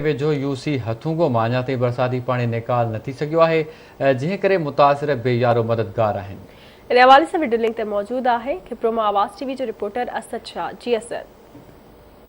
वेझो यूसी हथूंगो मां अञा ताईं बरसाती पाणी निकाल न थी सघियो आहे, जंहिं करे मुतासिर बेयारो मददगार आहिनि। इन हवाले से वीडियो लिंक ते मौजूद है खिप्रो में आवाज़ टीवी जो रिपोर्टर असद शाह। जी असद।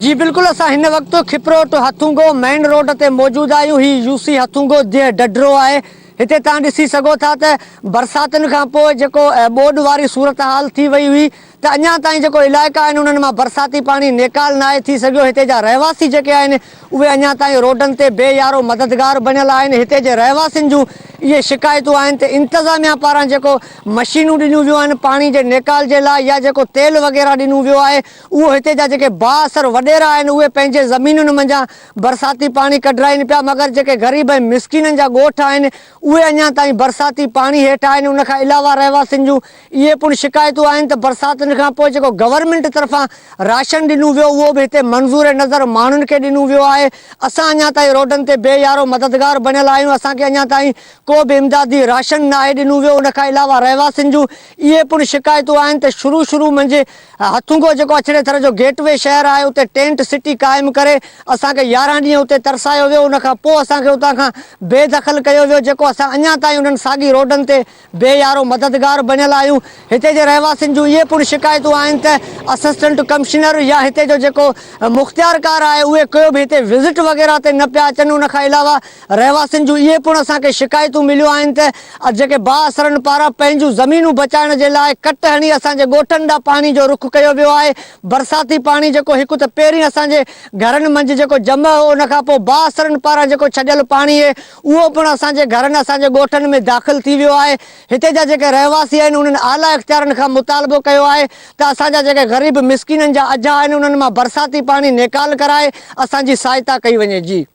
जी बिल्कुल, असां हिन वक्त खिप्रो टू हथूंगो मेन रोड ते मौजूद आहियूं। ही यूसी हथूंगो जे डडरो आहे। हिते तव्हां ॾिसी सघो था त बरसातुनि खां पोइ जेको ॿोॾि वारी सूरत हाल थी वई हुई त अञा ताईं जेको इलाइक़ा आहिनि उन्हनि मां बरसाती पाणी निकाल न आहे थी सघियो। हिते जा रहवासी जेके आहिनि उहे अञा ताईं रोडनि ते बेयारो मददगार बणियल आहिनि। हिते जे रहवासियुनि जूं इहे शिकायतूं आहिनि त इंतिज़ामिया पारां जेको मशीनूं ॾिनियूं वियूं आहिनि पाणी जे निकाल जे लाइ या जेको तेल वग़ैरह ॾिनो वियो आहे उहो हिते जा जेके बाअसर वॾेरा आहिनि उहे पंहिंजे ज़मीनुनि मंझां बरसाती पाणी कढराइनि पिया, मगर जेके ग़रीब ऐं मिसकिननि जा ॻोठ आहिनि उहे अञा ताईं बरसाती पाणी हेठि आहिनि। उन खां अलावा रहवासियुनि जूं इहे पिणु शिकायतूं आहिनि त बरसातुनि खां पोइ जेको गवर्नमेंट तरफ़ां राशन ॾिनो वियो उहो बि हिते मंज़ूर नज़र माण्हुनि खे ॾिनो वियो आहे। असां अञा ताईं रोडनि ते बेयारो मददगार बणियल आहियूं। असांखे अञा ताईं को बि इमदादी राशन न आहे ॾिनो वियो। उन खां अलावा रहवासियुनि जूं इहे पिणु शिकायतूं आहिनि त शुरू मंझि हथूंगो जेको अछड़े थर जो गेटवे शहर आहे उते टेंट सिटी क़ाइमु करे असांखे 11 ॾींहं उते तरसायो वियो। उन खां पोइ असांखे उतां खां बेदख़ल कयो वियो, जेको असां अञा ताईं उन्हनि साॻी रोडनि ते बेयारो मददगार बणियल आहियूं। हिते जे रहवासियुनि जूं इहे पिणु शिकायतूं आहिनि त असिस्टेंट कमिश्नर या हिते जो जेको मुख़्तियारकार आहे उहे कोई बि हिते विज़िट वग़ैरह ते न पिया अचनि। उन खां अलावा रहवासियुनि जूं इहे पिणु असांखे शिकायतूं मिलियूं आहिनि त जेके बाअसरनि पारां पंहिंजूं ज़मीनूं बचाइण जे लाइ कट हणी असांजे ॻोठनि ॾांहुं पाणी जो रुख कयो वियो आहे। बरसाती पाणी जेको हिकु त पहिरीं असांजे घरनि मंझि जेको जमा हो, उन खां पोइ बाअसरनि पारां जेको छॾियल पाणी आहे उहो पिणु असांजे घरनि असांजे ॻोठनि में दाख़िल थी वियो आहे। हिते जा जेके रहवासी आहिनि उन्हनि आला इख़्तियारनि खां मुतालबो कयो आहे त असांजा जेके ग़रीब मिसकिननि जा अजा आहिनि उन्हनि मां बरसाती पाणी निकाल कराए असांजी सहायता कई वञे। जी।